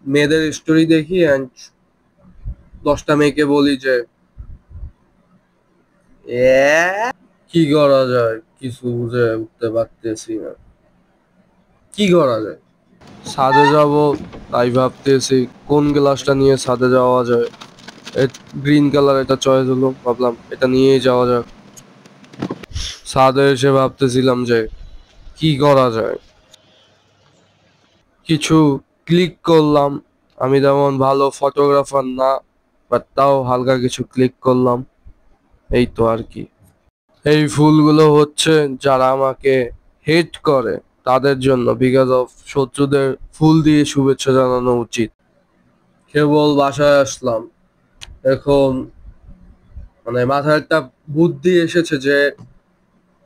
মেয়েদের স্টোরি দেখি অ্যান্ড 10টা মেয়েকে বলি যে কি করা যায়, কিছু বুঝে উঠতে পারতেছি না। কি করা যায়? ছাদে যাব, তাই ভাবতেছি কোন গ্লাসটা নিয়ে ছাদে যাওয়া যায়। গ্রিন কালার এটা চয়েস হলো, ভাবলাম এটা নিয়েই যাওয়া যাক। ছাদে এসে ভাবতেছিলাম যে কি করা যায়। কিছু ক্লিক করলাম। আমি তেমন ভালো ফটোগ্রাফার না, বাট তাও হালকা কিছু ক্লিক করলাম। এই তো আর কি। এই ফুলগুলো হচ্ছে যারা আমাকে হেট করে তাদের জন্য, বিকজ অফ শত্রুদের ফুল দিয়ে শুভেচ্ছা জানানো উচিত। কেবল বাসায় আসলাম, এখন মাথায় একটা বুদ্ধি এসেছে যে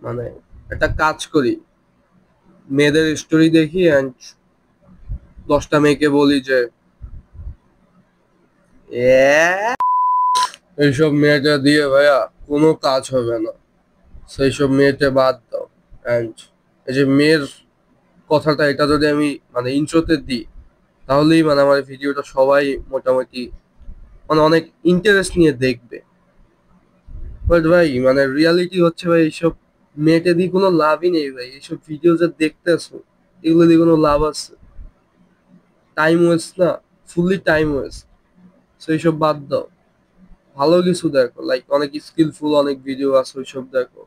মানে একটা কাজ করি, মেয়েদের স্টোরি দেখি অ্যান্ড 10টা মেয়েকে বলি যে এইসব মেয়েটা দিয়ে ভাইয়া কোনো কাজ হবে না, সেই সব মেয়েটা বাদ দাও। অ্যান্ড এই যে মেয়ের কথাটা, এটা যদি আমি ইন্ট্রোতে দিই, তাহলেই আমার ভিডিওটা সবাই মোটামুটি অনেক ইন্টারেস্ট নিয়ে দেখবে। বাট ভাই রিয়ালিটি হচ্ছে ভাই, এইসব মেয়েটে দিয়ে কোনো লাভই নেই ভাই। এইসব ভিডিও যে দেখতেছো, এগুলো দিয়ে কোনো লাভ আছে? টাইম ওয়েস্ট না, ফুললি টাইম ওয়েস্ট। সেই সব বাদ দাও, ভালো কিছু দেখো, লাইক অনেক স্কিলফুল অনেক ভিডিও আছে, ওইসব দেখো।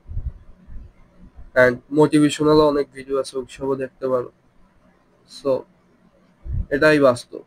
অ্যান্ড মোটিভেশনাল অনেক ভিডিও আছে, ওইসবও দেখতে পারো। সো এটাই বাস্তব।